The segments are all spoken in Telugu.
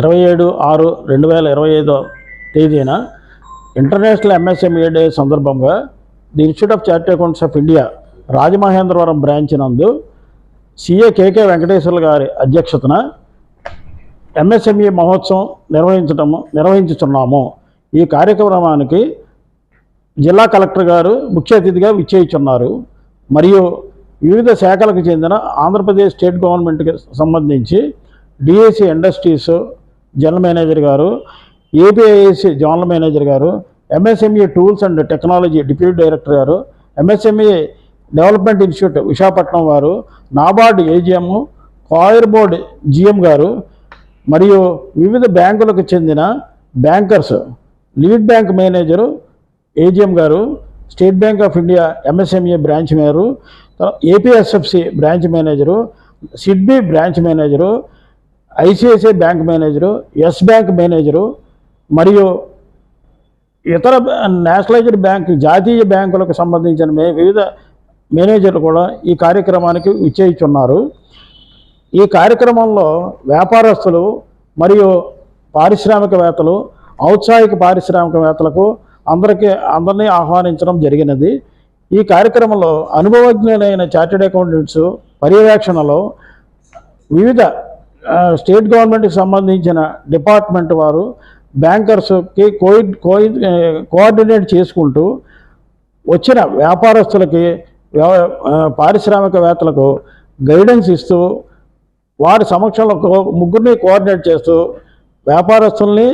27/6/2025 తేదీన ఇంటర్నేషనల్ ఎంఎస్ఎంఈ డే సందర్భంగా the institute of chartered accountants of India Rajamahendravaram branch నందు సిఏ కేకే వెంకటేశ్వర్లు గారి అధ్యక్షతన ఎంఎస్ఎంఈ మహోత్సవం నిర్వహించుతున్నాము. ఈ కార్యక్రమానికి జిల్లా కలెక్టర్ గారు ముఖ్య అతిథిగా విచ్చేయుచున్నారు. మరియు వివిధ శాఖలకు చెందిన ఆంధ్రప్రదేశ్ స్టేట్ గవర్నమెంట్కి సంబంధించి డిఏసి ఇండస్ట్రీస్ జనరల్ మేనేజర్ గారు, ఏపీఐఏసి జనరల్ మేనేజర్ గారు, MSME tools and technology deputy director గారు, ఎంఎస్ఎంఈ డెవలప్మెంట్ ఇన్స్టిట్యూట్ విశాఖపట్నం వారు, NABARD AGM, coir board GM గారు మరియు వివిధ బ్యాంకులకు చెందిన bankers, lead bank manager AGM గారు, state bank of India MSME branch manager, APSFC branch manager, SIDBI branch manager, ICICI bank manager, yes bank manager మరియు ఇతర నేషనలైజ్డ్ బ్యాంక్ జాతీయ బ్యాంకులకు సంబంధించిన వివిధ మేనేజర్లు కూడా ఈ కార్యక్రమానికి విచ్చేయుచున్నారు. ఈ కార్యక్రమంలో వ్యాపారస్తులు మరియు పారిశ్రామికవేత్తలు, ఔత్సాహిక పారిశ్రామికవేత్తలకు అందరినీ ఆహ్వానించడం జరిగినది. ఈ కార్యక్రమంలో అనుభవజ్ఞులైన చార్టెడ్ అకౌంటెంట్స్ పర్యవేక్షణలో వివిధ స్టేట్ గవర్నమెంట్కి సంబంధించిన డిపార్ట్మెంట్ వారు బ్యాంకర్స్కి కోఆర్డినేట్ చేసుకుంటూ వచ్చిన వ్యాపారస్తులకి, పారిశ్రామికవేత్తలకు గైడెన్స్ ఇస్తూ వారి సమక్షంలో ముగ్గురిని కోఆర్డినేట్ చేస్తూ వ్యాపారస్తుల్ని,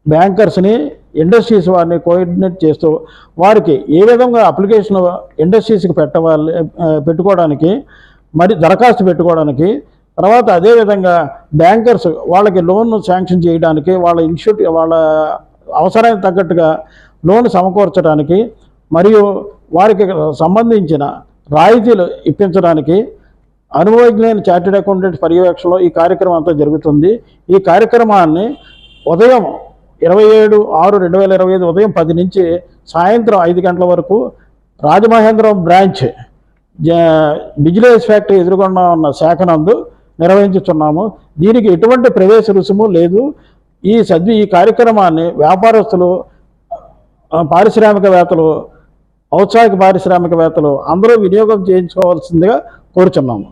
బ్యాంకర్స్ని, ఇండస్ట్రీస్ వారిని కోఆర్డినేట్ చేస్తూ వారికి ఏ విధంగా అప్లికేషన్ ఇండస్ట్రీస్కి పెట్టుకోవడానికి మరి దరఖాస్తు పెట్టుకోవడానికి, తర్వాత అదేవిధంగా బ్యాంకర్స్ వాళ్ళకి లోన్ శాంక్షన్ చేయడానికి, వాళ్ళ అవసరానికి తగ్గట్టుగా లోన్ సమకూర్చడానికి మరియు వారికి సంబంధించిన రాయితీలు ఇప్పించడానికి అనుభవజ్ఞులైన చార్టెడ్ అకౌంటెంట్స్ పర్యవేక్షణలో ఈ కార్యక్రమం అంతా జరుగుతుంది. ఈ కార్యక్రమాన్ని ఉదయం 27/6/2025 ఉదయం 10 నుంచి సాయంత్రం 5 గంటల వరకు రాజమహేంద్రవరం బ్రాంచ్ బిజినెస్ ఫ్యాక్టరీ ఎదురుకుండా ఉన్న శాఖ నందు నిర్వహించుతున్నాము. దీనికి ఎటువంటి ప్రవేశ రుసుము లేదు. ఈ కార్యక్రమాన్ని వ్యాపారస్తులు, పారిశ్రామికవేత్తలు, ఔత్సాహిక పారిశ్రామికవేత్తలు అందరూ వినియోగం చేయించుకోవాల్సిందిగా కోరుచున్నాము.